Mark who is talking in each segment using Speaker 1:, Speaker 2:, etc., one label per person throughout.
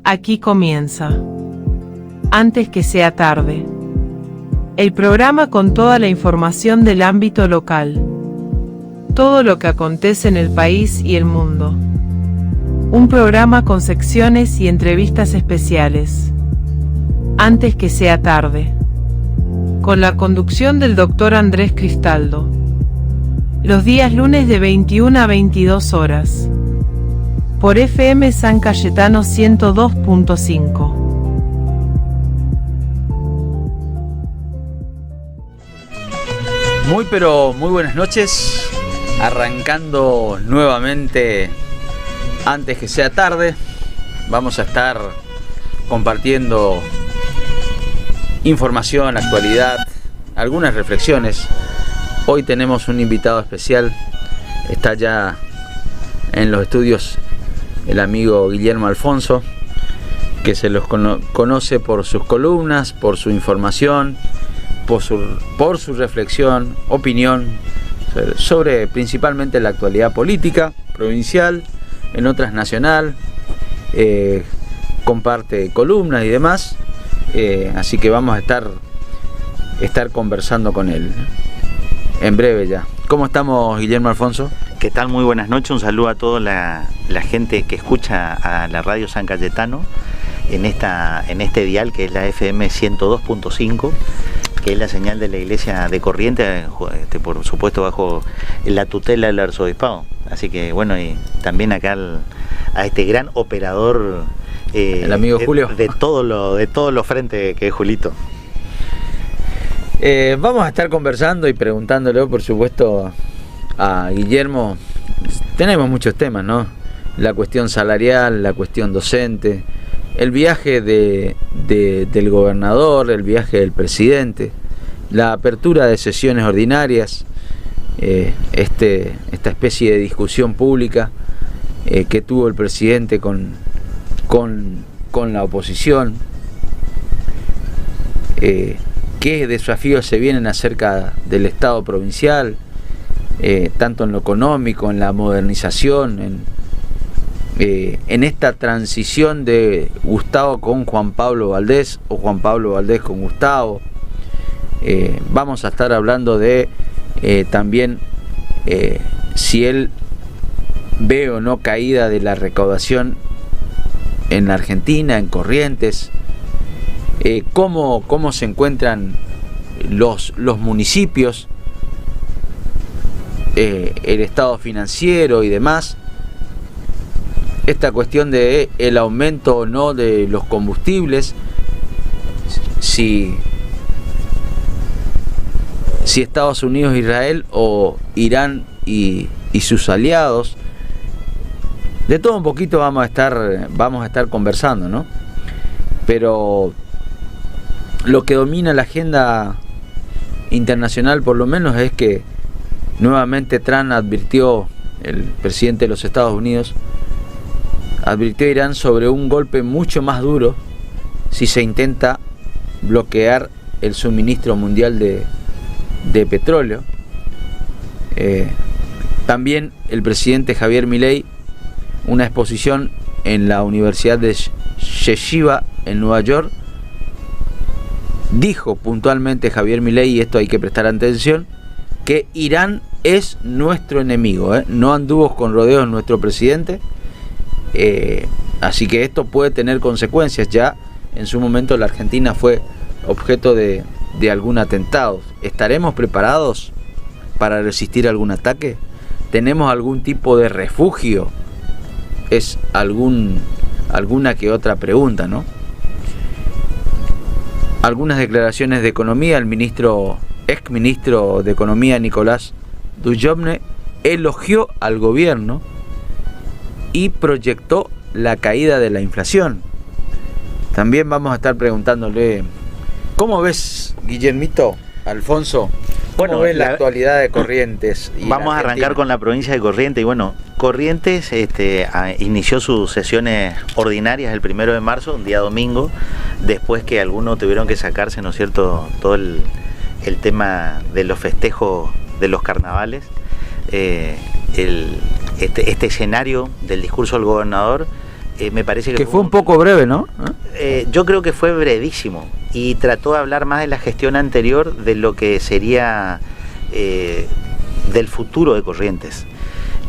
Speaker 1: Aquí comienza. Antes que sea tarde. El programa con toda la información del ámbito local. Todo lo que acontece en el país y el mundo. Un programa con secciones y entrevistas especiales. Antes que sea tarde. Con la conducción del Dr. Andrés Cristaldo. Los días lunes de 21 a 22 horas. Por FM San Cayetano 102.5.
Speaker 2: Muy buenas noches. Arrancando nuevamente antes que sea tarde. Vamos a estar compartiendo información, actualidad, algunas reflexiones. Hoy tenemos un invitado especial. Está ya en los estudios el amigo Guillermo Alfonso, que se los conoce por sus columnas, por su información, por su reflexión, opinión sobre principalmente la actualidad política, provincial, en otras nacional, comparte columnas y demás, así que vamos a estar conversando con él en breve ya. ¿Cómo estamos, Guillermo Alfonso?
Speaker 3: ¿Qué tal? Muy buenas noches, un saludo a toda la gente que escucha a la radio San Cayetano en este dial que es la FM 102.5, que es la señal de la iglesia de Corrientes, por supuesto bajo la tutela del arzobispado. Así que bueno, y también acá a este gran operador,
Speaker 2: el amigo Julio,
Speaker 3: de todos los frentes, que es Julito.
Speaker 2: Vamos a estar conversando y preguntándole, por supuesto, a Guillermo. Tenemos muchos temas, ¿no? La cuestión salarial, la cuestión docente, el viaje del gobernador, el viaje del presidente, la apertura de sesiones ordinarias, esta especie de discusión pública que tuvo el presidente con la oposición, qué desafíos se vienen acerca del Estado provincial, tanto en lo económico, en la modernización, en esta transición de Gustavo con Juan Pablo Valdés o Juan Pablo Valdés con Gustavo. Vamos a estar hablando de también si él ve o no caída de la recaudación en la Argentina, en Corrientes, cómo se encuentran los municipios, el estado financiero y demás, esta cuestión de el aumento o no de los combustibles, si Estados Unidos, Israel o Irán y sus aliados. De todo un poquito vamos a estar conversando, ¿no? Pero lo que domina la agenda internacional, por lo menos, es que nuevamente Trump advirtió, el presidente de los Estados Unidos, advirtió a Irán sobre un golpe mucho más duro si se intenta bloquear el suministro mundial de petróleo. También el presidente Javier Milei, una exposición en la Universidad de Yeshiva en Nueva York, dijo puntualmente Javier Milei, y esto hay que prestar atención, que Irán es nuestro enemigo, no anduvo con rodeos nuestro presidente, así que esto puede tener consecuencias. Ya en su momento la Argentina fue objeto de algún atentado. ¿Estaremos preparados para resistir algún ataque? ¿Tenemos algún tipo de refugio? Es alguna que otra pregunta, ¿no? Algunas declaraciones de economía. El exministro de Economía Nicolás Dujovne elogió al gobierno y proyectó la caída de la inflación. También vamos a estar preguntándole, ¿cómo ves, Guillermito Alfonso? ¿Cómo ves la actualidad de Corrientes?
Speaker 3: Vamos a arrancar con la provincia de Corrientes. Y bueno, Corrientes inició sus sesiones ordinarias el 1 de marzo, un día domingo, después que algunos tuvieron que sacarse, ¿no es cierto?, todo el tema de los festejos de los carnavales. Este escenario del discurso del gobernador me parece
Speaker 2: que fue un poco breve, ¿no?
Speaker 3: Yo creo que fue brevísimo y trató de hablar más de la gestión anterior de lo que sería del futuro de Corrientes.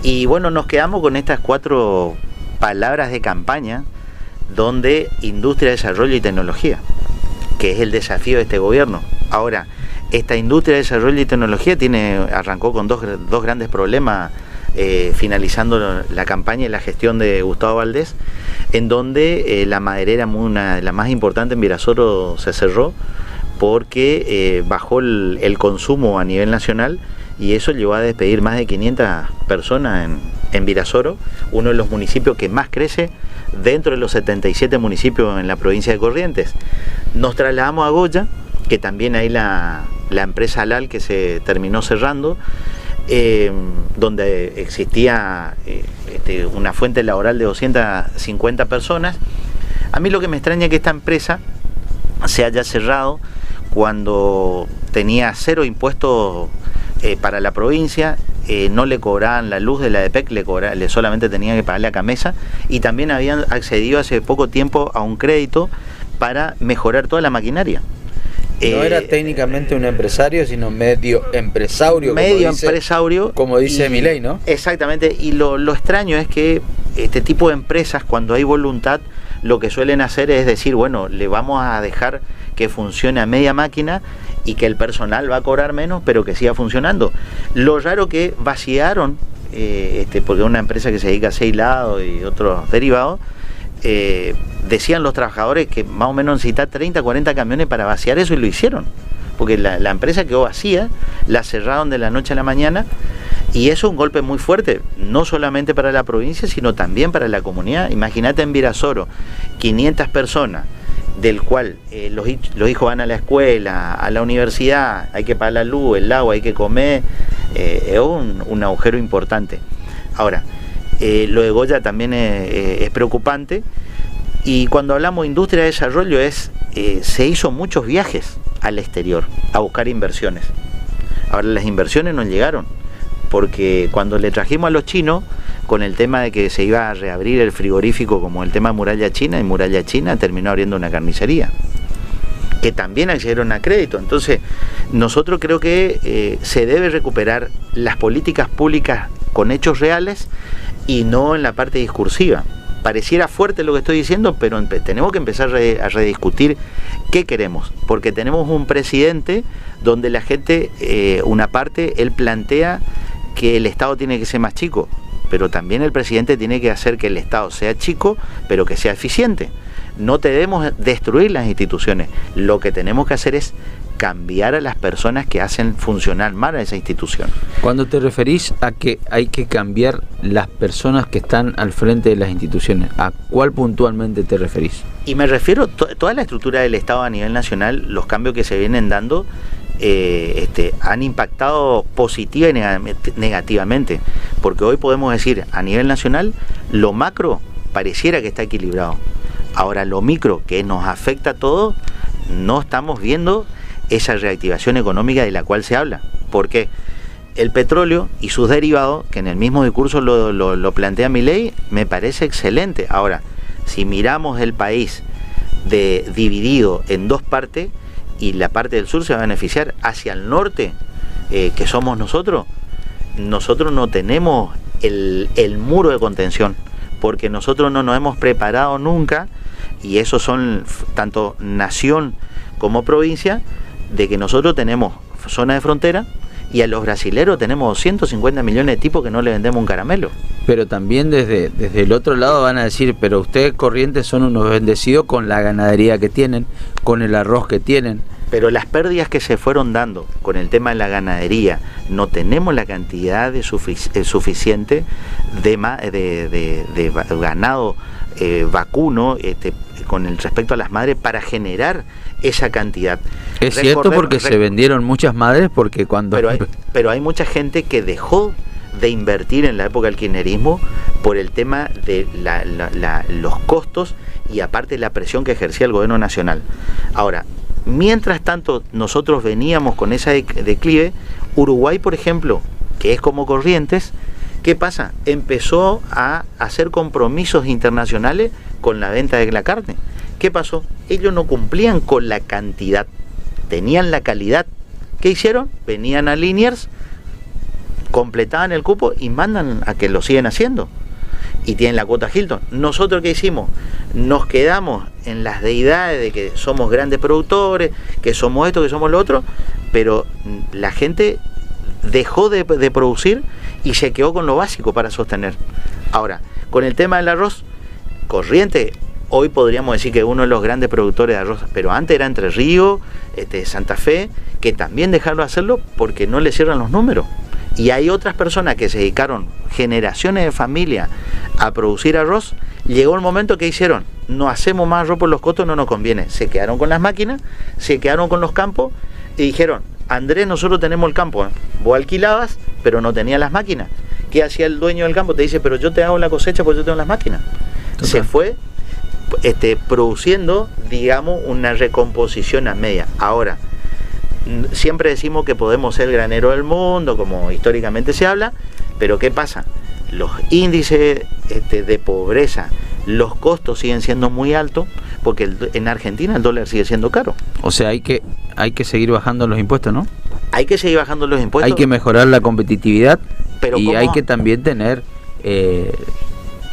Speaker 3: Y bueno, nos quedamos con estas 4 palabras de campaña, donde industria, desarrollo y tecnología, que es el desafío de este gobierno. Ahora, esta industria, desarrollo y tecnología arrancó con dos grandes problemas, finalizando la campaña y la gestión de Gustavo Valdés, en donde la maderera, una de las más importantes en Virasoro, se cerró porque bajó el consumo a nivel nacional, y eso llevó a despedir más de 500 personas en Virasoro, uno de los municipios que más crece dentro de los 77 municipios en la provincia de Corrientes. Nos trasladamos a Goya, que también hay la empresa Alal, que se terminó cerrando, donde existía una fuente laboral de 250 personas. A mí lo que me extraña es que esta empresa se haya cerrado cuando tenía 0 impuestos para la provincia, no le cobraban la luz de la EDPEC, le solamente tenían que pagarle a Camesa, y también habían accedido hace poco tiempo a un crédito para mejorar toda la maquinaria.
Speaker 2: No era técnicamente un empresario, sino medio empresario.
Speaker 3: Como dice
Speaker 2: Milei, ¿no?
Speaker 3: Exactamente, y lo extraño es que este tipo de empresas, cuando hay voluntad, lo que suelen hacer es decir, bueno, le vamos a dejar que funcione a media máquina y que el personal va a cobrar menos, pero que siga funcionando. Lo raro que vaciaron, porque es una empresa que se dedica a hacer hilado y otros derivados, decían los trabajadores que más o menos necesita 30, 40 camiones para vaciar eso, y lo hicieron, porque la empresa quedó vacía, la cerraron de la noche a la mañana, y eso es un golpe muy fuerte, no solamente para la provincia, sino también para la comunidad. Imagínate en Virasoro, 500 personas, del cual los hijos van a la escuela, a la universidad, hay que pagar la luz, el agua, hay que comer, es un agujero importante. Ahora, lo de Goya también es preocupante, y cuando hablamos de industria de desarrollo se hizo muchos viajes al exterior a buscar inversiones. Ahora, las inversiones no llegaron, porque cuando le trajimos a los chinos con el tema de que se iba a reabrir el frigorífico, como el tema de Muralla China, y Muralla China terminó abriendo una carnicería, que también accedieron a crédito. Entonces, nosotros creo que se debe recuperar las políticas públicas con hechos reales y no en la parte discursiva. Pareciera fuerte lo que estoy diciendo, pero tenemos que empezar a rediscutir qué queremos, porque tenemos un presidente donde la gente, una parte, él plantea que el Estado tiene que ser más chico, pero también el presidente tiene que hacer que el Estado sea chico, pero que sea eficiente. No debemos destruir las instituciones, lo que tenemos que hacer es cambiar a las personas que hacen funcionar mal a esa institución.
Speaker 2: Cuando te referís a que hay que cambiar las personas que están al frente de las instituciones, ¿a cuál puntualmente te referís?
Speaker 3: Y me refiero a toda la estructura del Estado a nivel nacional. Los cambios que se vienen dando han impactado positiva y negativamente, porque hoy podemos decir a nivel nacional lo macro pareciera que está equilibrado. Ahora lo micro, que nos afecta a todos, no estamos viendo esa reactivación económica de la cual se habla. Porque el petróleo y sus derivados, que en el mismo discurso lo plantea Milei, me parece excelente. Ahora, si miramos el país dividido en 2 partes, y la parte del sur se va a beneficiar hacia el norte, que somos nosotros no tenemos el muro de contención, porque nosotros no nos hemos preparado nunca, y eso son tanto nación como provincia, de que nosotros tenemos zona de frontera, y a los brasileros tenemos 250 millones de tipos que no le vendemos un caramelo.
Speaker 2: Pero también desde el otro lado van a decir, pero ustedes Corrientes son unos bendecidos con la ganadería que tienen, con el arroz que tienen.
Speaker 3: Pero las pérdidas que se fueron dando con el tema de la ganadería, no tenemos la cantidad suficiente de ganado vacuno con el respecto a las madres para generar esa cantidad.
Speaker 2: Es cierto, porque se vendieron muchas madres, porque cuando...
Speaker 3: Pero hay mucha gente que dejó de invertir en la época del kirchnerismo por el tema de los costos y aparte la presión que ejercía el gobierno nacional. Ahora, mientras tanto nosotros veníamos con esa declive, Uruguay, por ejemplo, que es como Corrientes, ¿Qué pasa? Empezó a hacer compromisos internacionales con la venta de la carne. ¿Qué pasó? Ellos no cumplían con la cantidad, tenían la calidad. ¿Qué hicieron? Venían a Liniers, completaban el cupo y mandan a que lo sigan haciendo. Y tienen la cuota Hilton. ¿Nosotros qué hicimos? Nos quedamos en las deidades de que somos grandes productores, que somos esto, que somos lo otro, pero la gente dejó de producir y se quedó con lo básico para sostener. Ahora, con el tema del arroz, Corrientes, hoy podríamos decir que uno de los grandes productores de arroz, pero antes era Entre Ríos, Santa Fe, que también dejaron de hacerlo porque no le cierran los números. Y hay otras personas que se dedicaron, generaciones de familia, a producir arroz. Llegó el momento que hicieron, no hacemos más arroz por los costos, no nos conviene. Se quedaron con las máquinas, se quedaron con los campos y dijeron, Andrés, nosotros tenemos el campo, vos alquilabas, pero no tenías las máquinas. ¿Qué hacía el dueño del campo? Te dice, pero yo te hago la cosecha porque yo tengo las máquinas. Total. Se fue produciendo, digamos, una recomposición a media. Ahora, siempre decimos que podemos ser el granero del mundo, como históricamente se habla, pero ¿qué pasa? Los índices de pobreza, los costos siguen siendo muy altos, porque en Argentina el dólar sigue siendo caro.
Speaker 2: O sea, hay que seguir bajando los impuestos, ¿no?
Speaker 3: Hay que seguir bajando los impuestos.
Speaker 2: Hay que mejorar la competitividad,
Speaker 3: pero
Speaker 2: y hay que también tener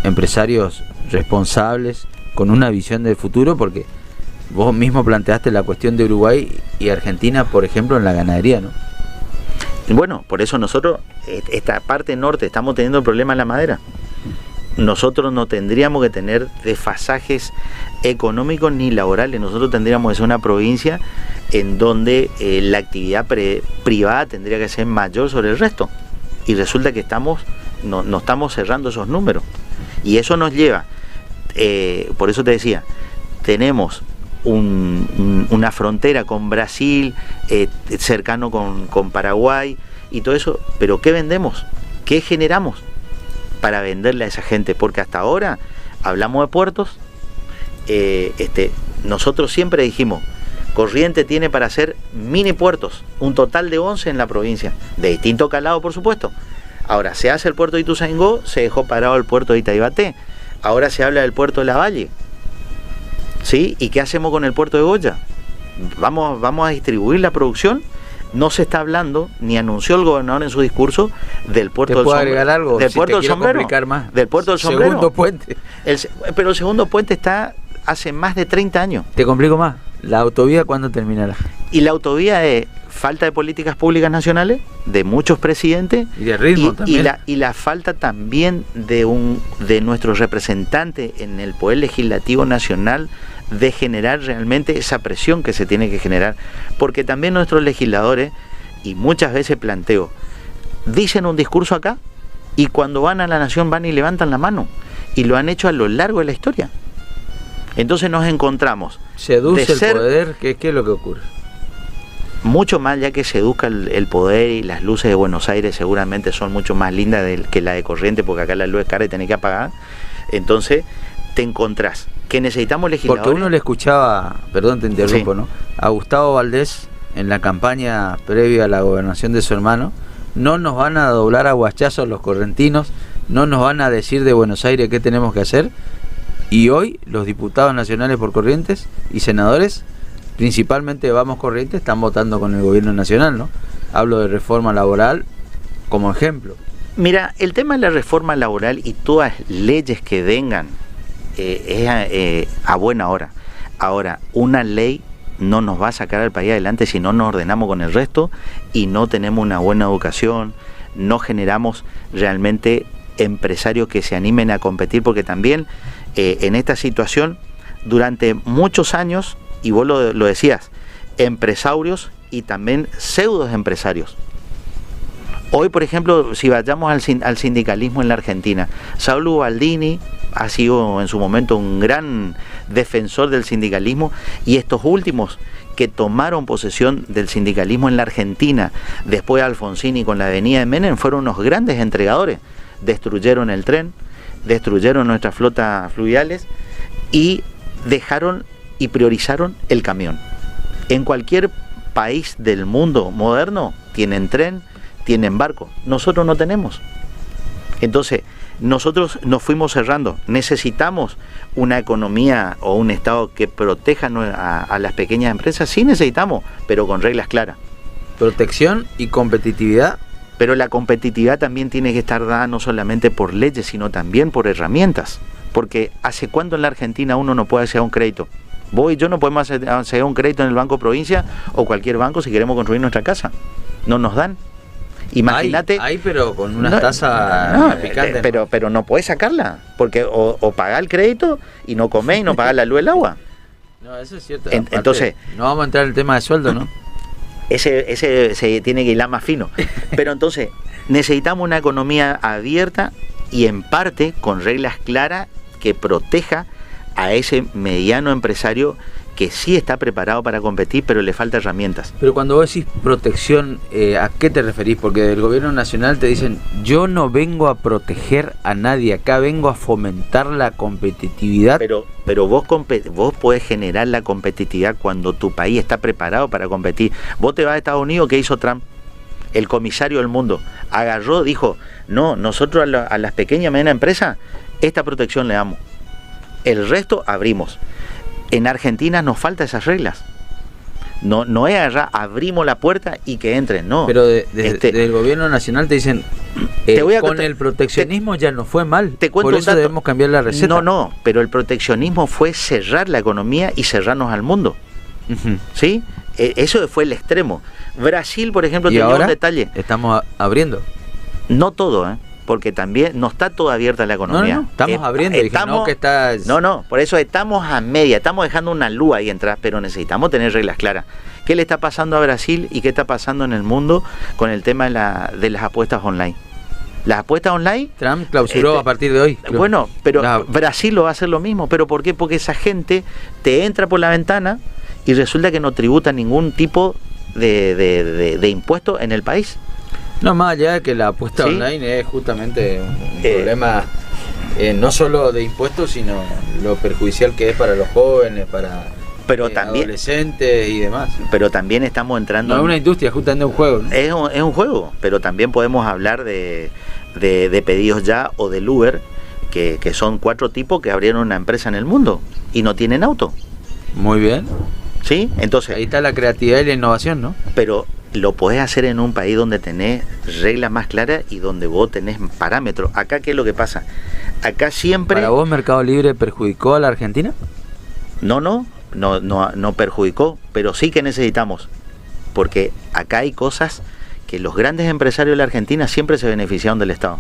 Speaker 2: empresarios responsables con una visión del futuro, porque vos mismo planteaste la cuestión de Uruguay y Argentina, por ejemplo, en la ganadería, ¿no?
Speaker 3: Bueno, por eso nosotros, esta parte norte, estamos teniendo el problema en la madera. Nosotros no tendríamos que tener desfasajes económicos ni laborales. Nosotros tendríamos que ser una provincia en donde la actividad privada tendría que ser mayor sobre el resto. Y resulta que no estamos cerrando esos números. Y eso nos lleva, por eso te decía, tenemos una frontera con Brasil, cercano con Paraguay y todo eso, pero ¿qué vendemos? ¿Qué generamos para venderle a esa gente? Porque hasta ahora hablamos de puertos, nosotros siempre dijimos, Corrientes tiene para hacer mini puertos, un total de 11 en la provincia, de distinto calado por supuesto. Ahora se hace el puerto de Ituzaingó, se dejó parado el puerto de Itaibaté, ahora se habla del puerto de Lavalle. ¿Sí? ¿Y qué hacemos con el puerto de Goya? ¿Vamos a distribuir la producción? No se está hablando, ni anunció el gobernador en su discurso, del puerto del sombrero.
Speaker 2: Agregar algo?
Speaker 3: Del
Speaker 2: si
Speaker 3: puerto del sombrero.
Speaker 2: Más.
Speaker 3: Del puerto del sombrero.
Speaker 2: Segundo puente.
Speaker 3: Pero el segundo puente está hace más de 30 años.
Speaker 2: Te complico más. ¿La autovía cuándo terminará?
Speaker 3: Y la autovía es falta de políticas públicas nacionales, de muchos presidentes.
Speaker 2: Y de ritmo también.
Speaker 3: Y la falta también de nuestros representantes en el Poder Legislativo Nacional, de generar realmente esa presión que se tiene que generar, porque también nuestros legisladores, y muchas veces planteo, dicen un discurso acá y cuando van a la nación van y levantan la mano, y lo han hecho a lo largo de la historia. Entonces nos encontramos,
Speaker 2: seduce el poder. ¿Qué es lo que ocurre?
Speaker 3: Mucho más, ya que seduzca el poder, y las luces de Buenos Aires seguramente son mucho más lindas que la de Corrientes, porque acá la luz es cara y tenés que apagar. Entonces te encontrás que necesitamos legisladores.
Speaker 2: Porque uno le escuchaba, perdón te interrumpo, sí, ¿no?, a Gustavo Valdés en la campaña previa a la gobernación de su hermano: no nos van a doblar a guachazos los correntinos, no nos van a decir de Buenos Aires qué tenemos que hacer. Y hoy los diputados nacionales por Corrientes y senadores, principalmente Vamos Corrientes, están votando con el gobierno nacional, ¿no? Hablo de reforma laboral como ejemplo.
Speaker 3: Mira, el tema de la reforma laboral y todas leyes que vengan es a buena hora. Ahora, una ley no nos va a sacar al país adelante si no nos ordenamos con el resto y no tenemos una buena educación, no generamos realmente empresarios que se animen a competir, porque también en esta situación, durante muchos años, y vos lo decías, empresarios y también pseudos empresarios. Hoy, por ejemplo, si vayamos al sindicalismo en la Argentina, Saulo Baldini ha sido en su momento un gran defensor del sindicalismo, y estos últimos que tomaron posesión del sindicalismo en la Argentina, después de Alfonsín y con la venida de Menem, fueron unos grandes entregadores. Destruyeron el tren, destruyeron nuestras flotas fluviales y dejaron y priorizaron el camión. En cualquier país del mundo moderno tienen tren, tienen barco. Nosotros no tenemos. Entonces, nosotros nos fuimos cerrando. ¿Necesitamos una economía o un Estado que proteja a las pequeñas empresas? Sí necesitamos, pero con reglas claras.
Speaker 2: Protección y competitividad.
Speaker 3: Pero la competitividad también tiene que estar dada no solamente por leyes, sino también por herramientas. Porque ¿hace cuánto en la Argentina uno no puede acceder a un crédito? Vos y yo no podemos acceder a un crédito en el Banco Provincia o cualquier banco si queremos construir nuestra casa. No nos dan. Imagínate.
Speaker 2: Hay, pero con una tasa picante.
Speaker 3: Pero no podés sacarla, porque o pagás el crédito y no comés y no pagás la luz del agua.
Speaker 2: No, eso es cierto.
Speaker 3: Entonces,
Speaker 2: no vamos a entrar en el tema de sueldo, ¿no?
Speaker 3: Ese se tiene que hilar más fino. Pero entonces, necesitamos una economía abierta y en parte con reglas claras que proteja a ese mediano empresario que sí está preparado para competir, pero le falta herramientas.
Speaker 2: Pero cuando vos decís protección, ¿a qué te referís? Porque del gobierno nacional te dicen, yo no vengo a proteger a nadie, acá vengo a fomentar la competitividad.
Speaker 3: Pero vos podés generar la competitividad cuando tu país está preparado para competir. Vos te vas a Estados Unidos, ¿qué hizo Trump? El comisario del mundo agarró, dijo, no, nosotros a las pequeñas y medianas empresas esta protección le damos. El resto abrimos. En Argentina nos faltan esas reglas. No es allá, abrimos la puerta y que entren, no.
Speaker 2: Pero del gobierno nacional te dicen, con el proteccionismo ya no fue mal, por eso debemos cambiar la receta.
Speaker 3: No, pero el proteccionismo fue cerrar la economía y cerrarnos al mundo.
Speaker 2: Uh-huh.
Speaker 3: ¿Sí? Eso fue el extremo. Brasil, por ejemplo,
Speaker 2: tenía un
Speaker 3: detalle.
Speaker 2: Estamos abriendo.
Speaker 3: No todo, porque también no está toda abierta la economía.
Speaker 2: No, estamos abriendo.
Speaker 3: Por eso estamos a media, estamos dejando una luz ahí atrás, pero necesitamos tener reglas claras. ¿Qué le está pasando a Brasil y qué está pasando en el mundo con el tema de las apuestas online? Las apuestas online...
Speaker 2: Trump clausuró a partir de hoy.
Speaker 3: Creo. Bueno, pero Brasil lo va a hacer lo mismo. ¿Pero por qué? Porque esa gente te entra por la ventana y resulta que no tributa ningún tipo de impuesto en el país.
Speaker 2: No, más allá de que la apuesta online es justamente un problema no solo de impuestos, sino lo perjudicial que es para los jóvenes, para adolescentes y demás.
Speaker 3: Pero también estamos entrando...
Speaker 2: No es una industria, justamente un juego, ¿no?
Speaker 3: Es un juego, pero también podemos hablar de pedidos ya o del Uber, que son 4 tipos que abrieron una empresa en el mundo y no tienen auto.
Speaker 2: Muy bien.
Speaker 3: ¿Sí? Entonces...
Speaker 2: Ahí está la creatividad y la innovación, ¿no?
Speaker 3: Pero lo podés hacer en un país donde tenés reglas más claras y donde vos tenés parámetros. Acá, ¿qué es lo que pasa? Acá siempre...
Speaker 2: ¿Para vos Mercado Libre perjudicó a la Argentina?
Speaker 3: No perjudicó, pero sí que necesitamos. Porque acá hay cosas que los grandes empresarios de la Argentina siempre se beneficiaron del Estado.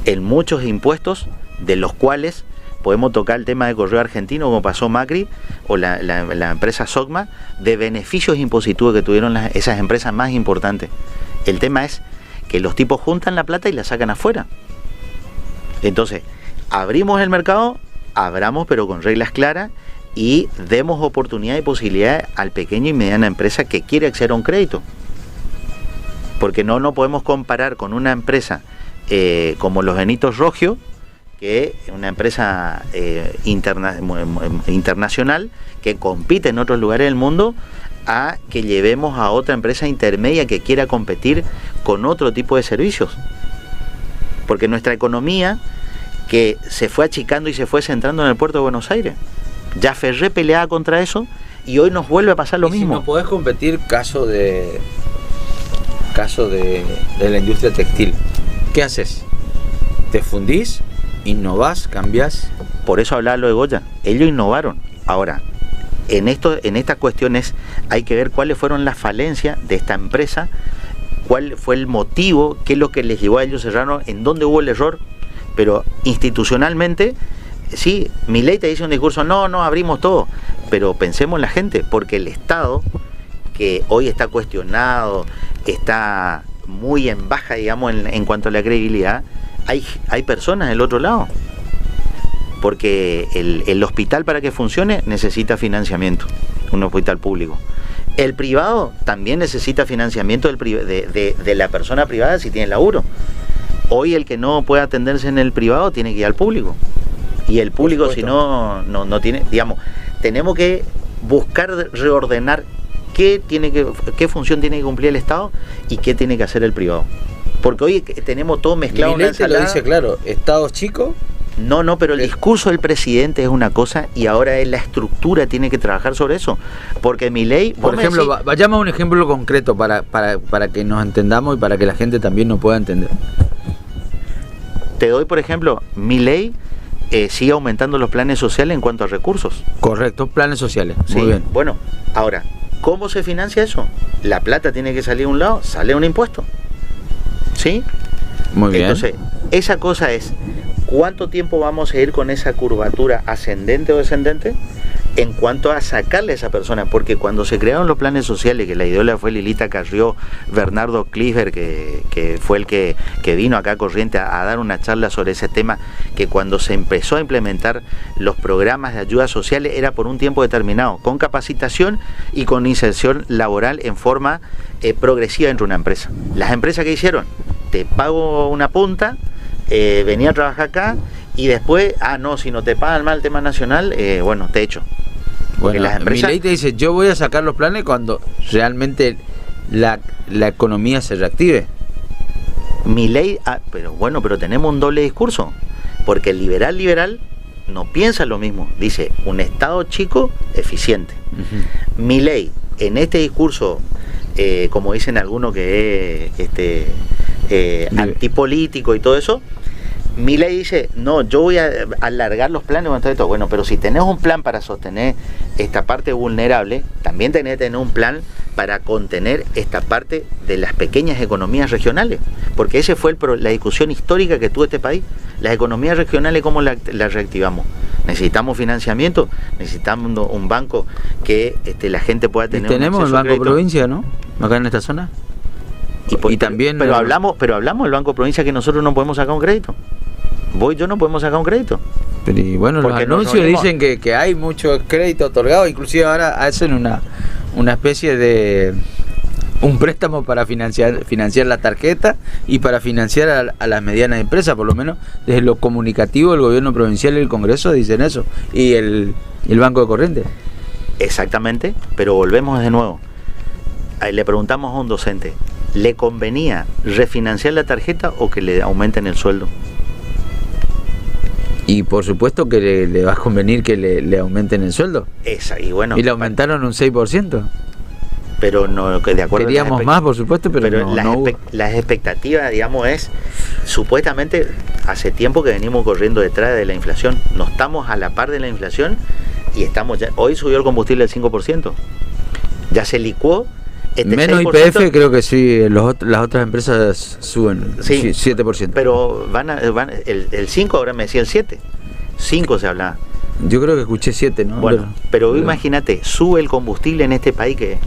Speaker 3: En muchos impuestos, de los cuales... podemos tocar el tema de Correo Argentino, como pasó Macri, o la empresa Sogma, de beneficios impositivos que tuvieron esas empresas más importantes. El tema es que los tipos juntan la plata y la sacan afuera. Entonces, abrimos el mercado, abramos pero con reglas claras, y demos oportunidad y posibilidad al pequeño y mediana empresa que quiere acceder a un crédito. Porque no podemos comparar con una empresa como los Benitos Rogio, que es una empresa internacional que compite en otros lugares del mundo, a que llevemos a otra empresa intermedia que quiera competir con otro tipo de servicios. Porque nuestra economía, que se fue achicando y se fue centrando en el puerto de Buenos Aires, ya Ferré peleaba contra eso y hoy nos vuelve a pasar lo mismo.
Speaker 2: Si no podés competir, caso de la industria textil, ¿qué haces? ¿Te fundís? ¿Innovás? ¿Cambiás?
Speaker 3: Por eso hablaba lo de Goya. Ellos innovaron. Ahora, en estas cuestiones hay que ver cuáles fueron las falencias de esta empresa, cuál fue el motivo, qué es lo que les llevó a ellos cerraron, en dónde hubo el error. Pero institucionalmente, sí, Milei te dice un discurso, no, abrimos todo, pero pensemos en la gente, porque el Estado, que hoy está cuestionado, está muy en baja, digamos, en cuanto a la credibilidad, hay personas del otro lado, porque el hospital, para que funcione, necesita financiamiento, un hospital público. El privado también necesita financiamiento de la persona privada si tiene laburo. Hoy el que no puede atenderse en el privado tiene que ir al público, y el público, si no tiene, digamos, tenemos que buscar reordenar qué función tiene que cumplir el Estado y qué tiene que hacer el privado. Porque hoy tenemos todo mezclado en una
Speaker 2: Milei te lo
Speaker 3: ensalada.
Speaker 2: dice claro, estados chicos.
Speaker 3: No, pero el discurso del presidente es una cosa y ahora es la estructura tiene que trabajar sobre eso. Porque Milei...
Speaker 2: Por ejemplo, vayamos a un ejemplo concreto para que nos entendamos y para que la gente también nos pueda entender.
Speaker 3: Te doy, por ejemplo, Milei sigue aumentando los planes sociales en cuanto a recursos.
Speaker 2: Correcto, planes sociales.
Speaker 3: ¿Sí?
Speaker 2: Muy bien.
Speaker 3: Bueno, ahora, ¿cómo se financia eso? La plata tiene que salir de un lado, sale un impuesto. ¿Sí?
Speaker 2: Muy bien.
Speaker 3: Entonces, esa cosa es, ¿cuánto tiempo vamos a ir con esa curvatura ascendente o descendente? En cuanto a sacarle a esa persona, porque cuando se crearon los planes sociales, que la ideóloga fue Lilita Carrió, Bernardo Klinsberg, que fue el que vino acá a Corrientes a dar una charla sobre ese tema, que cuando se empezó a implementar los programas de ayudas sociales era por un tiempo determinado, con capacitación y con inserción laboral en forma progresiva dentro de una empresa. Las empresas que hicieron, te pago una punta, venía a trabajar acá, y después, no, si no te pagan mal el tema nacional, bueno, te echo. Porque
Speaker 2: Bueno,
Speaker 3: las empresas...
Speaker 2: Milei te dice, yo voy a sacar los planes cuando realmente la economía se reactive.
Speaker 3: Milei, pero tenemos un doble discurso, porque el liberal no piensa lo mismo, dice un Estado chico, eficiente. Milei, en este discurso, como dicen algunos que es antipolítico y todo eso, Milei dice, no, yo voy a alargar los planes con todo esto. Bueno, pero si tenés un plan para sostener esta parte vulnerable, también tenés que tener un plan para contener esta parte de las pequeñas economías regionales, porque esa fue la discusión histórica que tuvo este país. Las economías regionales, ¿cómo las reactivamos? Necesitamos financiamiento, necesitamos un banco que la gente pueda tener.
Speaker 2: Y tenemos el Banco Provincia, ¿no? Acá en esta zona. Y también...
Speaker 3: Pero hablamos del Banco Provincia, que nosotros no podemos sacar un crédito. Yo no podemos sacar un crédito.
Speaker 2: Pero y bueno, los anuncios dicen que hay mucho crédito otorgado, inclusive ahora hacen una especie de un préstamo para financiar la tarjeta y para financiar a las medianas empresas, por lo menos desde lo comunicativo el gobierno provincial y el Congreso dicen eso, y el Banco de Corrientes.
Speaker 3: Exactamente, pero volvemos de nuevo. Ahí le preguntamos a un docente, ¿le convenía refinanciar la tarjeta o que le aumenten el sueldo?
Speaker 2: Y por supuesto que le va a convenir que le aumenten el sueldo.
Speaker 3: Y bueno.
Speaker 2: Y le aumentaron un 6%.
Speaker 3: Pero no, de acuerdo.
Speaker 2: Queríamos más, por supuesto, pero no hubo.
Speaker 3: Las expectativas, digamos, es, supuestamente, hace tiempo que venimos corriendo detrás de la inflación. No estamos a la par de la inflación y estamos ya. Hoy subió el combustible el 5%. Ya se licuó.
Speaker 2: Menos 6%, YPF creo que sí, las otras empresas suben 7%.
Speaker 3: Pero el 5 ahora me decía el 7. 5 se hablaba.
Speaker 2: Yo creo que escuché 7, ¿no?
Speaker 3: Bueno, pero imagínate, sube el combustible en este país, que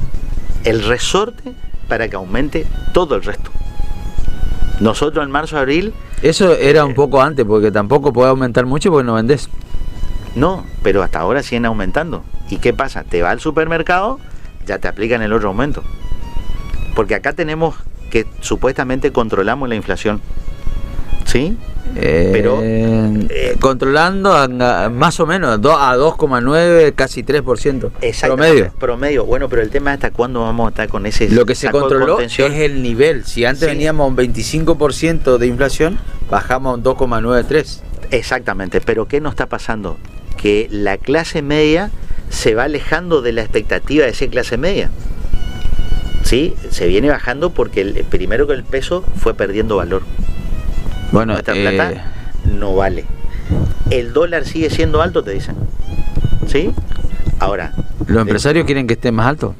Speaker 3: el resorte para que aumente todo el resto. Nosotros en marzo, abril...
Speaker 2: Eso era un poco antes, porque tampoco puede aumentar mucho porque no vendés.
Speaker 3: No, pero hasta ahora siguen aumentando. ¿Y qué pasa? Te va al supermercado, ya te aplican el otro aumento. Porque acá tenemos que supuestamente controlamos la inflación. ¿Sí? Pero
Speaker 2: controlando más o menos a 2,9, casi 3%.
Speaker 3: Promedio. Bueno, pero el tema es hasta cuándo vamos a estar con ese.
Speaker 2: Lo que se controló es el nivel. Si antes veníamos a un 25% de inflación, bajamos a un 2,93.
Speaker 3: Exactamente. Pero ¿qué nos está pasando? Que la clase media se va alejando de la expectativa de ser clase media. Sí, se viene bajando porque primero que el peso fue perdiendo valor.
Speaker 2: Bueno,
Speaker 3: nuestra plata no vale. El dólar sigue siendo alto, te dicen. ¿Sí? Ahora,
Speaker 2: ¿los empresarios quieren que esté más alto?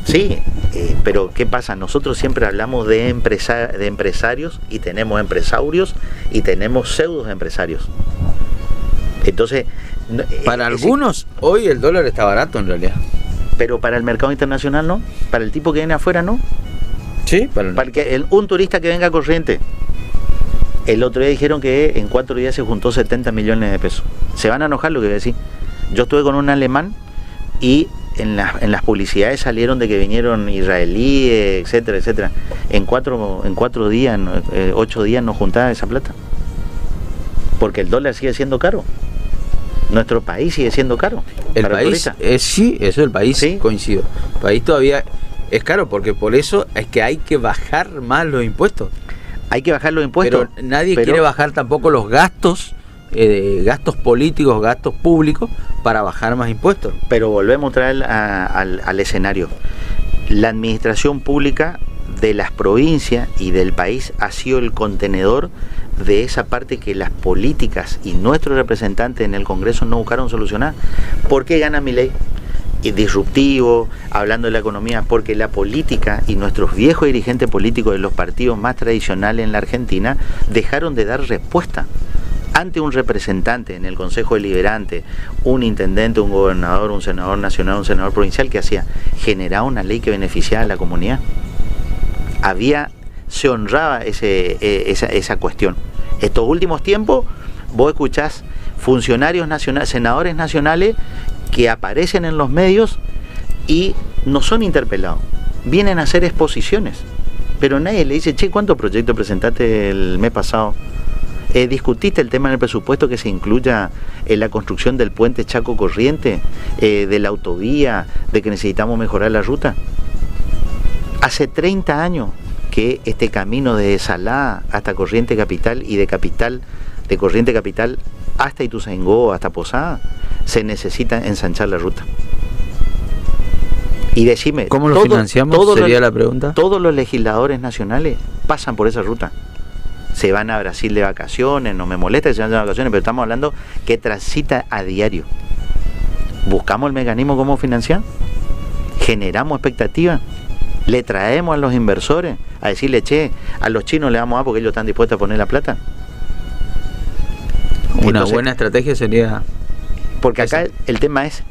Speaker 3: Sí, pero ¿qué pasa? Nosotros siempre hablamos de empresarios y tenemos empresarios y tenemos pseudo empresarios. Entonces,
Speaker 2: para algunos hoy el dólar está barato en realidad.
Speaker 3: Pero para el mercado internacional no, para el tipo que viene afuera no.
Speaker 2: Sí,
Speaker 3: para un turista que venga a Corrientes. El otro día dijeron que en 4 días se juntó 70 millones de pesos. Se van a enojar lo que voy a decir. Yo estuve con un alemán y en las publicidades salieron de que vinieron israelíes, etcétera, etcétera. En 4 días, 8 días no juntaba esa plata. Porque el dólar sigue siendo caro. Nuestro país sigue siendo caro.
Speaker 2: El país, sí, eso el país, ¿sí? Coincido. El país todavía es caro porque por eso es que hay que bajar más los impuestos.
Speaker 3: Hay que bajar los impuestos.
Speaker 2: Pero nadie quiere bajar tampoco los gastos, gastos políticos, gastos públicos, para bajar más impuestos.
Speaker 3: Pero volvemos otra vez al escenario. La administración pública de las provincias y del país ha sido el contenedor de esa parte que las políticas y nuestros representantes en el Congreso no buscaron solucionar. ¿Por qué gana Milei? Disruptivo, hablando de la economía, porque la política y nuestros viejos dirigentes políticos de los partidos más tradicionales en la Argentina dejaron de dar respuesta ante un representante en el Consejo Deliberante, un intendente, un gobernador, un senador nacional, un senador provincial, que hacía, generaba una ley que beneficiaba a la comunidad. Se honraba esa cuestión. Estos últimos tiempos vos escuchás funcionarios nacionales, senadores nacionales que aparecen en los medios y no son interpelados, vienen a hacer exposiciones, pero nadie le dice, che, ¿cuántos proyectos presentaste el mes pasado? ¿Discutiste el tema en el presupuesto que se incluya en la construcción del puente Chaco Corriente, de la autovía, de que necesitamos mejorar la ruta? Hace 30 años que este camino de Salá hasta Corriente Capital y de Corriente Capital hasta Ituzaingó, hasta Posada, se necesita ensanchar la ruta. Y decime,
Speaker 2: ¿cómo lo financiamos? Sería la pregunta.
Speaker 3: Todos los legisladores nacionales pasan por esa ruta. Se van a Brasil de vacaciones, no me molesta que se vayan de vacaciones, pero estamos hablando que transita a diario. ¿Buscamos el mecanismo cómo financiar? ¿Generamos expectativas? ¿Le traemos a los inversores a decirle, che, a los chinos le vamos a dar porque ellos están dispuestos a poner la plata?
Speaker 2: Una buena estrategia sería...
Speaker 3: Porque acá el tema es,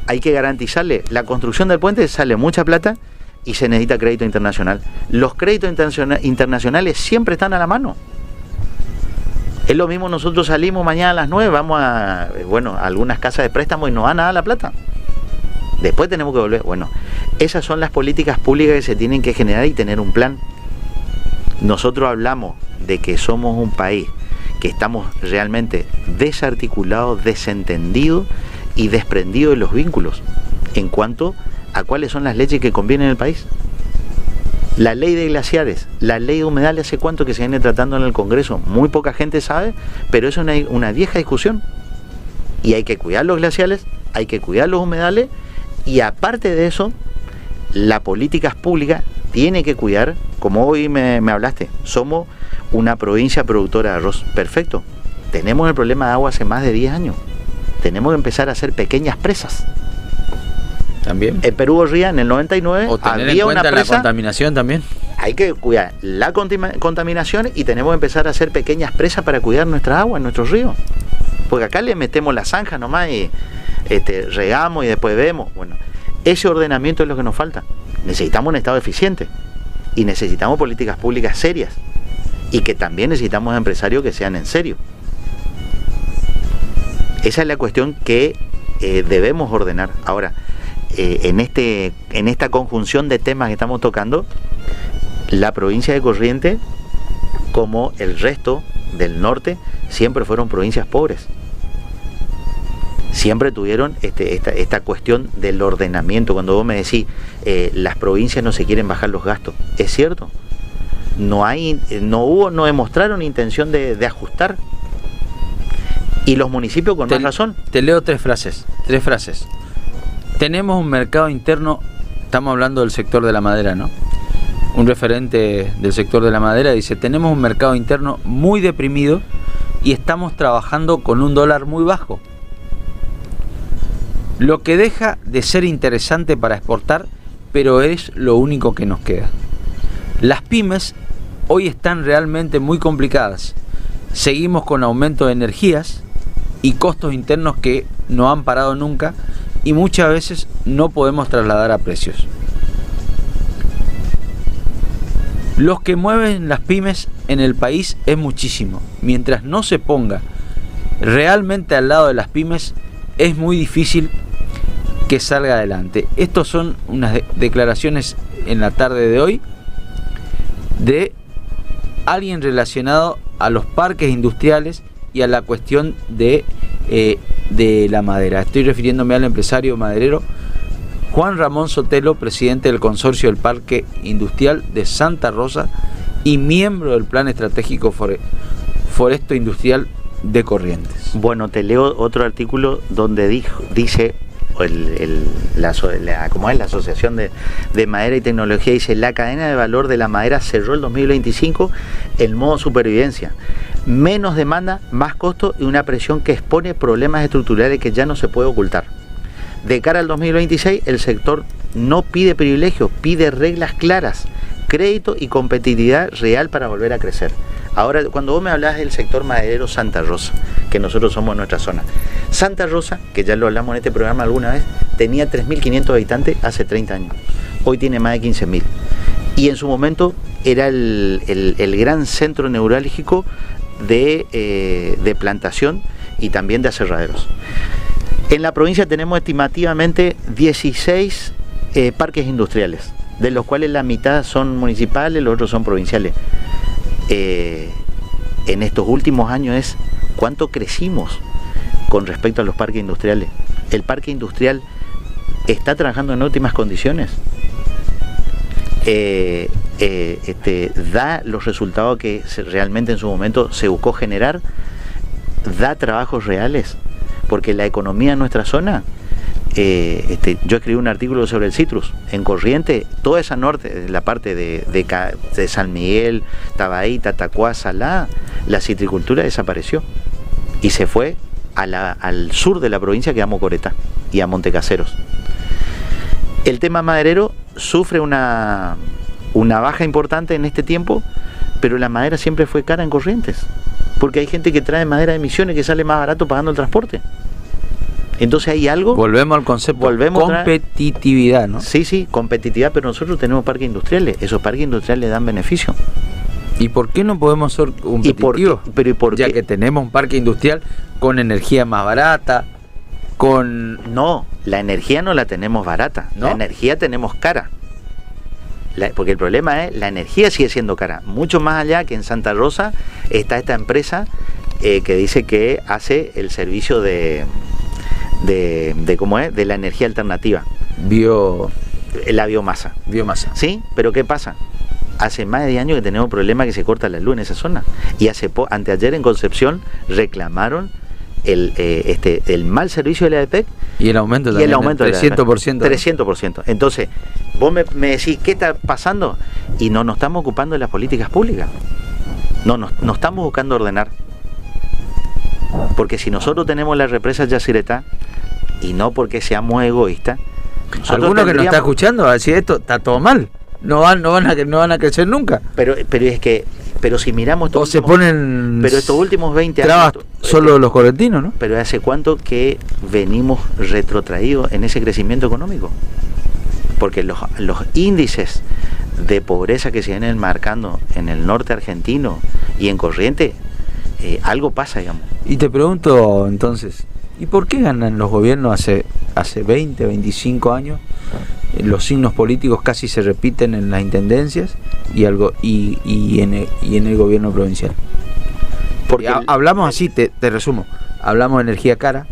Speaker 3: hay que garantizarle, la construcción del puente sale mucha plata y se necesita crédito internacional. Los créditos internacionales siempre están a la mano. Es lo mismo, nosotros salimos mañana a las 9, vamos a algunas casas de préstamo y no dan nada la plata. Después tenemos que volver. Bueno, esas son las políticas públicas que se tienen que generar y tener un plan. Nosotros hablamos de que somos un país que estamos realmente desarticulados, desentendidos y desprendidos de los vínculos en cuanto a cuáles son las leyes que convienen en el país. La ley de glaciares, la ley de humedales, ¿hace cuánto que se viene tratando en el Congreso? Muy poca gente sabe, pero es una vieja discusión. Y hay que cuidar los glaciares, hay que cuidar los humedales, y aparte de eso, la política pública tiene que cuidar, como hoy me hablaste, somos una provincia productora de arroz. Perfecto. Tenemos el problema de agua hace más de 10 años. Tenemos que empezar a hacer pequeñas presas.
Speaker 2: También.
Speaker 3: En Perú Gorría, en el 99,
Speaker 2: o tener
Speaker 3: había
Speaker 2: en cuenta
Speaker 3: una presa.
Speaker 2: La contaminación también.
Speaker 3: Hay que cuidar la contaminación y tenemos que empezar a hacer pequeñas presas para cuidar nuestra agua, nuestros ríos. Porque acá le metemos la zanja nomás y regamos y después vemos. Bueno, ese ordenamiento es lo que nos falta. Necesitamos un Estado eficiente y necesitamos políticas públicas serias y que también necesitamos empresarios que sean en serio. Esa es la cuestión que debemos ordenar. Ahora, en esta conjunción de temas que estamos tocando, la provincia de Corrientes, como el resto del norte, siempre fueron provincias pobres. Siempre tuvieron esta cuestión del ordenamiento. Cuando vos me decís, las provincias no se quieren bajar los gastos, es cierto. No demostraron intención de ajustar. Y los municipios con más razón.
Speaker 2: Te leo tres frases. Tenemos un mercado interno, estamos hablando del sector de la madera, ¿no? Un referente del sector de la madera dice, tenemos un mercado interno muy deprimido y estamos trabajando con un dólar muy bajo. Lo que deja de ser interesante para exportar, pero es lo único que nos queda. Las pymes hoy están realmente muy complicadas. Seguimos con aumento de energías y costos internos que no han parado nunca y muchas veces no podemos trasladar a precios. Los que mueven las pymes en el país es muchísimo. Mientras no se ponga realmente al lado de las pymes, es muy difícil que salga adelante. Estas son unas declaraciones en la tarde de hoy de alguien relacionado a los parques industriales y a la cuestión de la madera. Estoy refiriéndome al empresario maderero Juan Ramón Sotelo, presidente del consorcio del Parque Industrial de Santa Rosa y miembro del Plan Estratégico Foresto Industrial de Corrientes.
Speaker 3: Bueno, te leo otro artículo donde dice la Asociación de Madera y Tecnología, dice: la cadena de valor de la madera cerró el 2025 en modo supervivencia. Menos demanda, más costo y una presión que expone problemas estructurales que ya no se puede ocultar. De cara al 2026, el sector no pide privilegios, pide reglas claras, crédito y competitividad real para volver a crecer. Ahora, cuando vos me hablás del sector maderero Santa Rosa, que nosotros somos en nuestra zona, Santa Rosa, que ya lo hablamos en este programa alguna vez, tenía 3.500 habitantes hace 30 años. Hoy tiene más de 15.000. Y en su momento era el gran centro neurálgico de plantación y también de aserraderos. En la provincia tenemos estimativamente 16 parques industriales, de los cuales la mitad son municipales, los otros son provinciales. En estos últimos años es cuánto crecimos con respecto a los parques industriales. El parque industrial está trabajando en óptimas condiciones, da los resultados que realmente en su momento se buscó generar, da trabajos reales, porque la economía en nuestra zona, yo escribí un artículo sobre el citrus. En Corrientes, toda esa norte, la parte de San Miguel, Tabaí, Tatacuá, Salá, la citricultura desapareció y se fue al sur de la provincia, que es a Mocoretá y a Montecaseros. El tema maderero sufre una baja importante en este tiempo, pero la madera siempre fue cara en Corrientes, porque hay gente que trae madera de Misiones que sale más barato pagando el transporte. Entonces hay algo...
Speaker 2: Volvemos al concepto, competitividad, ¿no?
Speaker 3: Sí, competitividad, pero nosotros tenemos parques industriales. Esos parques industriales dan beneficio.
Speaker 2: ¿Y por qué no podemos ser competitivos? Ya que tenemos un parque industrial con energía más barata, con...
Speaker 3: No, la energía no la tenemos barata, ¿no? La energía tenemos cara. Porque el problema es, la energía sigue siendo cara. Mucho más allá que en Santa Rosa está esta empresa que dice que hace el servicio de la energía alternativa. La biomasa. ¿Sí? Pero ¿qué pasa? Hace más de 10 años que tenemos problemas que se corta la luz en esa zona. Y anteayer en Concepción reclamaron el mal servicio de la EDPEC
Speaker 2: y el aumento también, 300%.
Speaker 3: 300%. Entonces, vos me decís, ¿qué está pasando? Y no nos estamos ocupando de las políticas públicas. No estamos buscando ordenar. Porque si nosotros tenemos la represa Yacyretá, y no porque seamos egoístas,
Speaker 2: alguno que nos está escuchando va a decir: esto está todo mal, no van a crecer nunca.
Speaker 3: Pero si miramos estos últimos 20
Speaker 2: años, solo los correntinos, ¿no?
Speaker 3: Pero ¿hace cuánto que venimos retrotraídos en ese crecimiento económico? Porque los índices de pobreza que se vienen marcando en el norte argentino y en Corrientes, algo pasa, digamos.
Speaker 2: Y te pregunto entonces, ¿y por qué ganan los gobiernos hace 20, 25 años? Los signos políticos casi se repiten en las intendencias y en el gobierno provincial. Porque hablamos así, te resumo, hablamos de energía cara,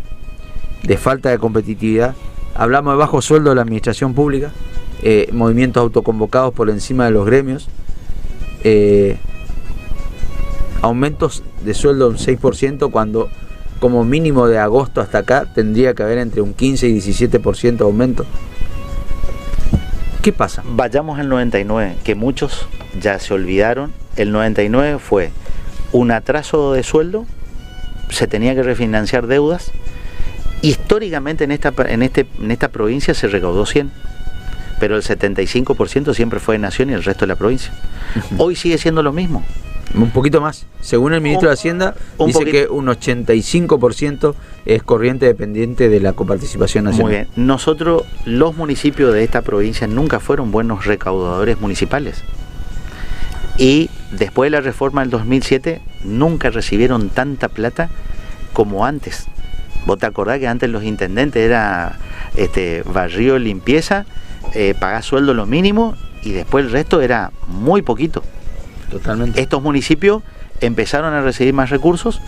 Speaker 2: de falta de competitividad, hablamos de bajo sueldo de la administración pública, movimientos autoconvocados por encima de los gremios, aumentos de sueldo de un 6% cuando como mínimo de agosto hasta acá tendría que haber entre un 15 y 17% de aumento. ¿Qué pasa?
Speaker 3: Vayamos al 99, que muchos ya se olvidaron. El 99 fue un atraso de sueldo, se tenía que refinanciar deudas. Históricamente en esta provincia se recaudó 100, pero el 75% siempre fue de Nación y el resto de la provincia. Hoy sigue siendo lo mismo.
Speaker 2: Un poquito más. Según el ministro de Hacienda, dice que un 85% es Corriente dependiente de la coparticipación nacional.
Speaker 3: Muy bien. Nosotros, los municipios de esta provincia, nunca fueron buenos recaudadores municipales. Y después de la reforma del 2007, nunca recibieron tanta plata como antes. ¿Vos te acordás que antes los intendentes era barrio, limpieza, pagar sueldo lo mínimo y después el resto era muy poquito?
Speaker 2: Totalmente.
Speaker 3: Estos municipios empezaron a recibir más recursos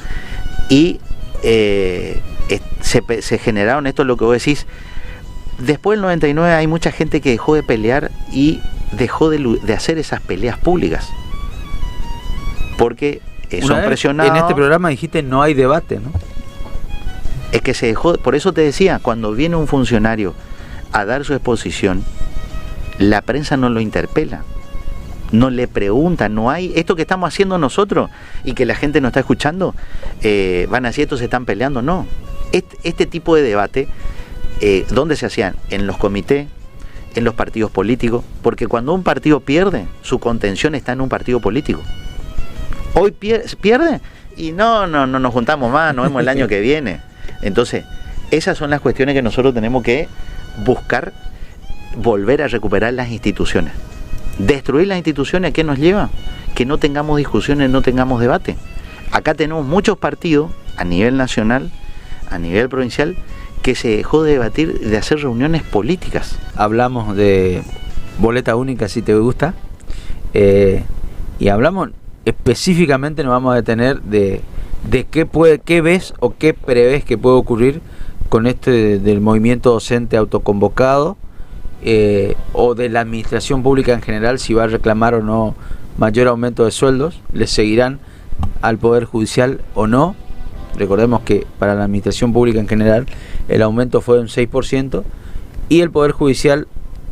Speaker 3: y se generaron esto, lo que vos decís. Después del 99 hay mucha gente que dejó de pelear y dejó de hacer esas peleas públicas. porque son presionados.
Speaker 2: En este programa dijiste no hay debate, ¿no?
Speaker 3: Es que se dejó, por eso te decía, cuando viene un funcionario a dar su exposición, la prensa no lo interpela, no le pregunta, no hay esto que estamos haciendo nosotros y que la gente no está escuchando, van así, estos se están peleando, no. Este tipo de debate, ¿dónde se hacían? En los comités, en los partidos políticos, porque cuando un partido pierde, su contención está en un partido político. Hoy pierde y no nos juntamos más, nos vemos el año que viene. Entonces, esas son las cuestiones que nosotros tenemos que buscar, volver a recuperar las instituciones. Destruir las instituciones, ¿a qué nos lleva? Que no tengamos discusiones, no tengamos debate. Acá tenemos muchos partidos a nivel nacional, a nivel provincial, que se dejó de debatir, de hacer reuniones políticas.
Speaker 2: Hablamos de boleta única, si te gusta, y hablamos específicamente, nos vamos a detener de qué ves o qué prevés que puede ocurrir con del movimiento docente autoconvocado, o de la administración pública en general, si va a reclamar o no mayor aumento de sueldos, le seguirán al Poder Judicial o no. Recordemos que para la administración pública en general el aumento fue de un 6% y el Poder Judicial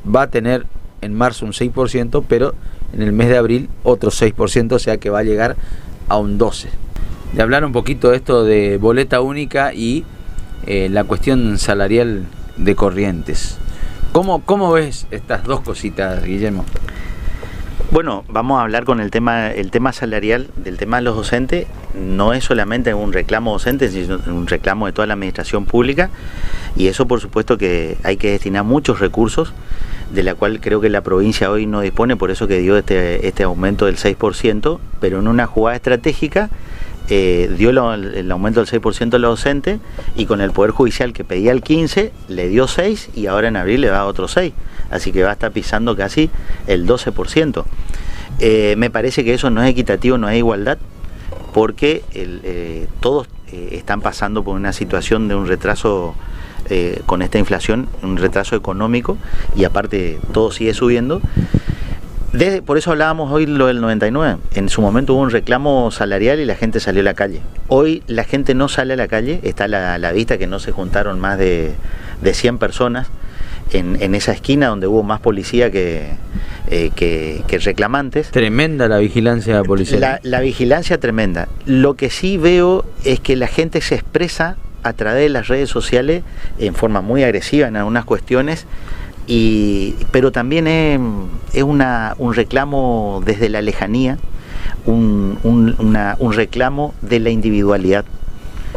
Speaker 2: va a tener en marzo un 6%, pero en el mes de abril otro 6%, o sea que va a llegar a un 12%. De hablar un poquito de esto de boleta única y la cuestión salarial de Corrientes. ¿Cómo ves estas dos cositas, Guillermo?
Speaker 3: Bueno, vamos a hablar con el tema salarial, del tema de los docentes. No es solamente un reclamo docente, sino un reclamo de toda la administración pública, y eso por supuesto que hay que destinar muchos recursos, de la cual creo que la provincia hoy no dispone, por eso que dio este aumento del 6%, pero en una jugada estratégica dio el aumento del 6% a los docentes, y con el Poder Judicial que pedía el 15%, le dio 6% y ahora en abril le va a otro 6%, así que va a estar pisando casi el 12%. Me parece que eso no es equitativo, no es igualdad, porque todos están pasando por una situación de un retraso con esta inflación, un retraso económico, y aparte todo sigue subiendo. Por eso hablábamos hoy lo del 99. En su momento hubo un reclamo salarial y la gente salió a la calle. Hoy la gente no sale a la calle, está a la vista que no se juntaron más de 100 personas en esa esquina donde hubo más policía que reclamantes.
Speaker 2: Tremenda la vigilancia policial.
Speaker 3: La vigilancia tremenda. Lo que sí veo es que la gente se expresa a través de las redes sociales en forma muy agresiva en algunas cuestiones, pero también es un reclamo desde la lejanía, un reclamo de la individualidad.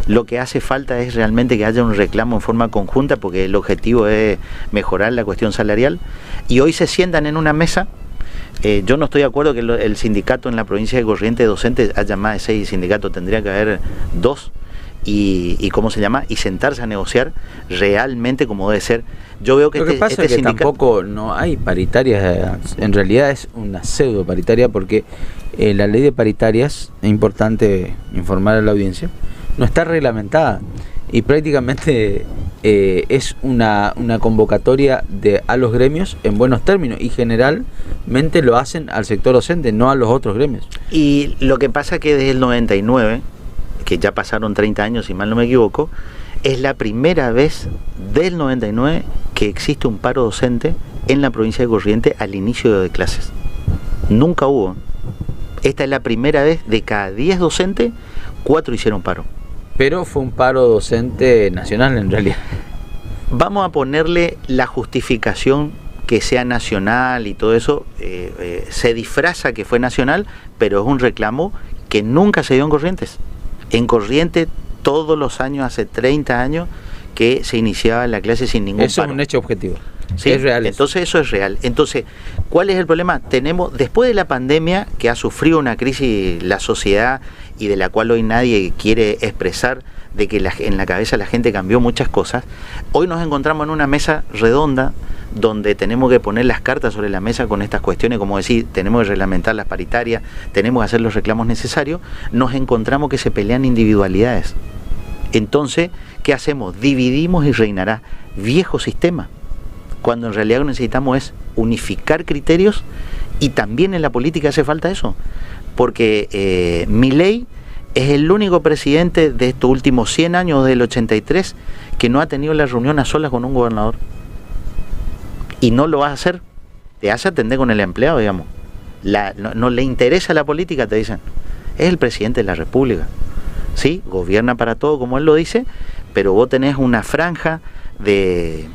Speaker 3: Lo que hace falta es realmente que haya un reclamo en forma conjunta, porque el objetivo es mejorar la cuestión salarial, y hoy se sientan en una mesa. Yo no estoy de acuerdo que el sindicato en la provincia de Corrientes docentes haya más de 6 sindicatos, tendría que haber 2, y ¿cómo se llama? Y sentarse a negociar realmente como debe ser. Yo veo que
Speaker 2: lo que pasa es que sindicato tampoco no hay paritarias, en realidad es una pseudo paritaria, porque la ley de paritarias, es importante informar a la audiencia, no está reglamentada, y prácticamente es una convocatoria a los gremios en buenos términos, y generalmente lo hacen al sector docente, no a los otros gremios.
Speaker 3: Y lo que pasa es que desde el 99, que ya pasaron 30 años si mal no me equivoco, es la primera vez del 99 que existe un paro docente en la provincia de Corrientes al inicio de clases. Nunca hubo. Esta es la primera vez de cada 10 docentes, 4 hicieron paro.
Speaker 2: Pero fue un paro docente nacional en realidad.
Speaker 3: Vamos a ponerle la justificación que sea nacional y todo eso, se disfraza que fue nacional, pero es un reclamo que nunca se dio en Corrientes. En Corrientes todos los años, hace 30 años, que se iniciaba la clase sin ningún paro.
Speaker 2: Eso es un hecho objetivo.
Speaker 3: Sí, es real. Entonces eso es real. Entonces, ¿cuál es el problema? Tenemos, después de la pandemia, que ha sufrido una crisis la sociedad y de la cual hoy nadie quiere expresar, de que en la cabeza la gente cambió muchas cosas, hoy nos encontramos en una mesa redonda donde tenemos que poner las cartas sobre la mesa con estas cuestiones, como decir, tenemos que reglamentar las paritarias, tenemos que hacer los reclamos necesarios. Nos encontramos que se pelean individualidades. Entonces, ¿qué hacemos? Dividimos y reinará. Viejo sistema. Cuando en realidad lo que necesitamos es unificar criterios, y también en la política hace falta eso. porque Milei es el único presidente de estos últimos 100 años, del 83, que no ha tenido la reunión a solas con un gobernador. Y no lo va a hacer. Te hace atender con el empleado, digamos. No le interesa la política, te dicen. Es el presidente de la República. Sí, gobierna para todo, como él lo dice, pero vos tenés una franja de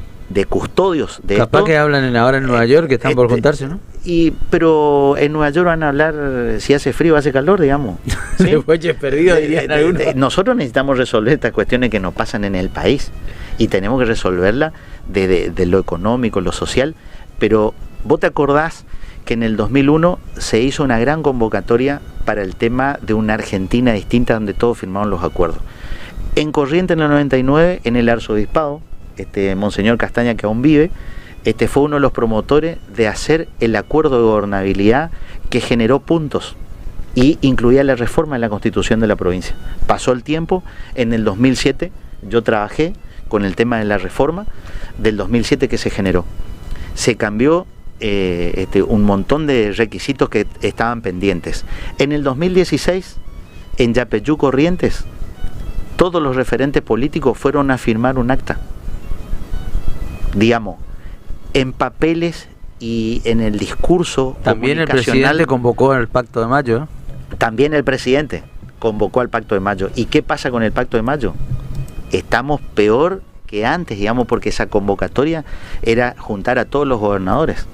Speaker 3: custodios de
Speaker 2: capaz
Speaker 3: esto,
Speaker 2: que hablan ahora en Nueva York, que están por juntarse, ¿no?
Speaker 3: Pero en Nueva York van a hablar si hace frío o hace calor, digamos. ¿Sí?
Speaker 2: De bueyes perdidos, dirían algunos.
Speaker 3: Nosotros necesitamos resolver estas cuestiones que nos pasan en el país y tenemos que resolverlas de lo económico, lo social. Pero vos te acordás que en el 2001 se hizo una gran convocatoria para el tema de una Argentina distinta, donde todos firmaron los acuerdos. En Corrientes, en el 99, en el arzobispado, Monseñor Castaña, que aún vive, fue uno de los promotores de hacer el acuerdo de gobernabilidad que generó puntos y incluía la reforma en la Constitución de la provincia. Pasó el tiempo, en el 2007 yo trabajé con el tema de la reforma del 2007 que se generó. Se cambió un montón de requisitos que estaban pendientes. En el 2016, en Yapeyú, Corrientes, todos los referentes políticos fueron a firmar un acta. Digamos, en papeles y en el discurso
Speaker 2: también el presidente convocó el Pacto de Mayo, ¿no?
Speaker 3: También el presidente convocó al Pacto de Mayo. ¿Y qué pasa con el Pacto de Mayo? Estamos peor que antes, digamos, porque esa convocatoria era juntar a todos los gobernadores,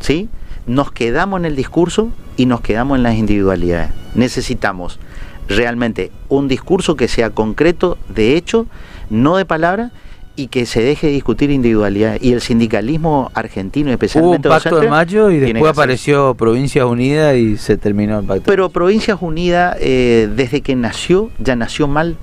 Speaker 3: ¿sí? Nos quedamos en el discurso y nos quedamos en las individualidades. Necesitamos realmente un discurso que sea concreto, de hecho, no de palabra, y que se deje de discutir individualidad. Y el sindicalismo argentino, especialmente
Speaker 2: hubo un Pacto de Mayo y después apareció Provincias Unidas y se terminó el Pacto.
Speaker 3: Pero Provincias Unidas, desde que nació, ya nació mal.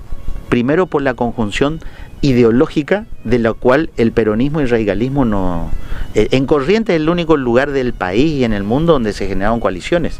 Speaker 3: Primero por la conjunción ideológica de la cual el peronismo y el radicalismo no... en Corrientes es el único lugar del país y en el mundo donde se generaron coaliciones.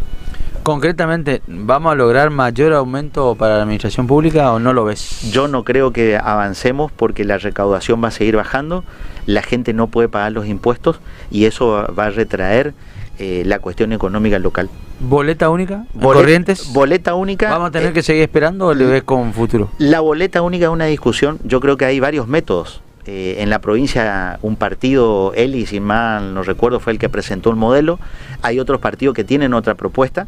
Speaker 2: Concretamente, ¿vamos a lograr mayor aumento para la administración pública o no lo ves?
Speaker 3: Yo no creo que avancemos porque la recaudación va a seguir bajando, la gente no puede pagar los impuestos y eso va a retraer la cuestión económica local.
Speaker 2: ¿Boleta única? ¿Corrientes?
Speaker 3: Boleta única.
Speaker 2: ¿Vamos a tener que seguir esperando o le ves con futuro?
Speaker 3: La boleta única es una discusión, yo creo que hay varios métodos. En la provincia un partido, Eli, si mal no recuerdo, fue el que presentó un modelo, hay otros partidos que tienen otra propuesta,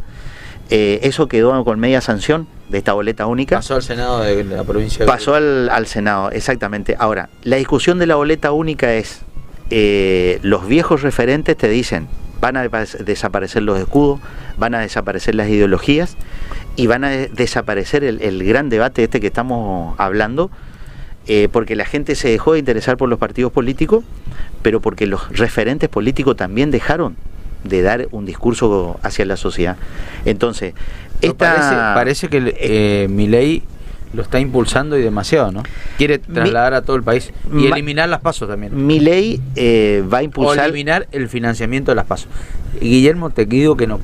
Speaker 3: eso quedó con media sanción de esta boleta única.
Speaker 2: Pasó al Senado de la provincia.
Speaker 3: Pasó al Senado, exactamente. Ahora, la discusión de la boleta única es, los viejos referentes te dicen, van a desaparecer los escudos, van a desaparecer las ideologías y van a desaparecer el gran debate que estamos hablando, porque la gente se dejó de interesar por los partidos políticos, pero porque los referentes políticos también dejaron de dar un discurso hacia la sociedad. Entonces,
Speaker 2: parece que Milei lo está impulsando y demasiado, ¿no? Quiere trasladar a todo el país y eliminar las PASO también.
Speaker 3: Milei va a impulsar...
Speaker 2: O eliminar el financiamiento de las PASO. Guillermo, te digo que nos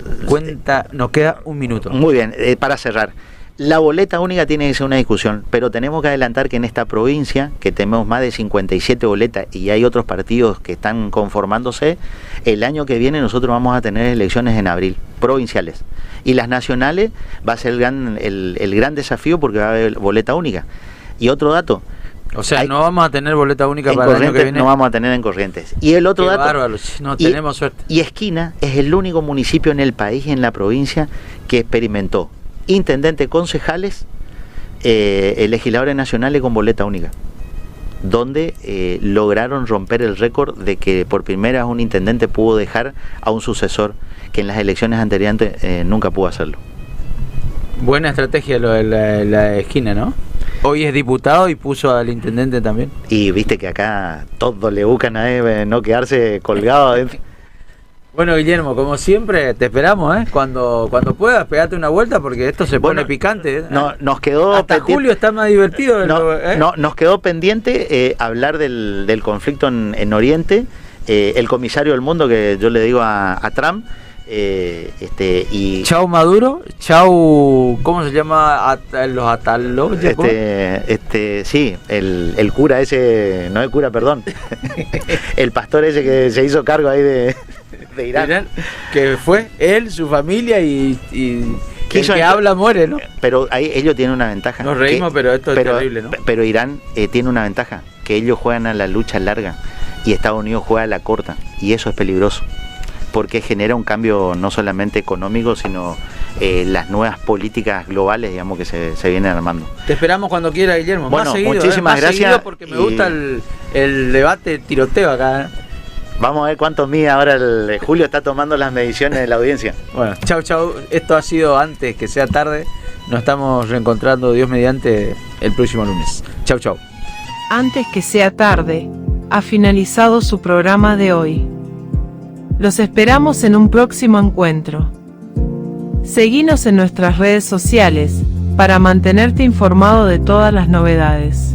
Speaker 2: queda un minuto.
Speaker 3: Muy bien, para cerrar. La boleta única tiene que ser una discusión, pero tenemos que adelantar que en esta provincia, que tenemos más de 57 boletas y hay otros partidos que están conformándose, el año que viene nosotros vamos a tener elecciones en abril, provinciales. Y las nacionales va a ser el gran desafío porque va a haber boleta única. Y otro dato...
Speaker 2: O sea, no vamos a tener boleta única para el año que viene.
Speaker 3: No vamos a tener en Corrientes. Y el otro dato...
Speaker 2: Bárbaro, no tenemos suerte.
Speaker 3: Y Esquina es el único municipio en el país, en la provincia, que experimentó intendentes, concejales, legisladores nacionales con boleta única, donde lograron romper el récord de que por primera vez un intendente pudo dejar a un sucesor que en las elecciones anteriores nunca pudo hacerlo.
Speaker 2: Buena estrategia lo de la Esquina, ¿no? Hoy es diputado y puso al intendente también.
Speaker 3: Y viste que acá todos le buscan a no quedarse colgado adentro.
Speaker 2: Bueno, Guillermo, como siempre, te esperamos, cuando puedas, pegate una vuelta porque esto se pone picante.
Speaker 3: No, nos quedó
Speaker 2: hasta pendiente. Julio está más divertido.
Speaker 3: Nos quedó pendiente hablar del conflicto en Oriente. El comisario del mundo, que yo le digo a Trump, y
Speaker 2: chau Maduro, chau, ¿cómo se llama? Los atalos.
Speaker 3: Sí, el cura ese, no el cura, perdón, el pastor ese que se hizo cargo ahí De Irán.
Speaker 2: Que fue él, su familia y el que habla muere, ¿no?
Speaker 3: Pero ahí ellos tienen una ventaja.
Speaker 2: Nos reímos, pero esto es terrible, ¿no?
Speaker 3: Pero Irán tiene una ventaja, que ellos juegan a la lucha larga y Estados Unidos juega a la corta, y eso es peligroso, porque genera un cambio no solamente económico, sino las nuevas políticas globales, digamos, que se vienen armando.
Speaker 2: Te esperamos cuando quiera, Guillermo.
Speaker 3: Bueno,
Speaker 2: más seguido,
Speaker 3: muchísimas
Speaker 2: más
Speaker 3: gracias.
Speaker 2: Seguido porque me gusta el debate tiroteo acá.
Speaker 3: Vamos a ver cuánto mide ahora Julio está tomando las mediciones de la audiencia.
Speaker 2: Bueno, chau. Esto ha sido Antes que sea tarde. Nos estamos reencontrando, Dios mediante, el próximo lunes. Chau.
Speaker 1: Antes que sea tarde, ha finalizado su programa de hoy. Los esperamos en un próximo encuentro. Seguinos en nuestras redes sociales para mantenerte informado de todas las novedades.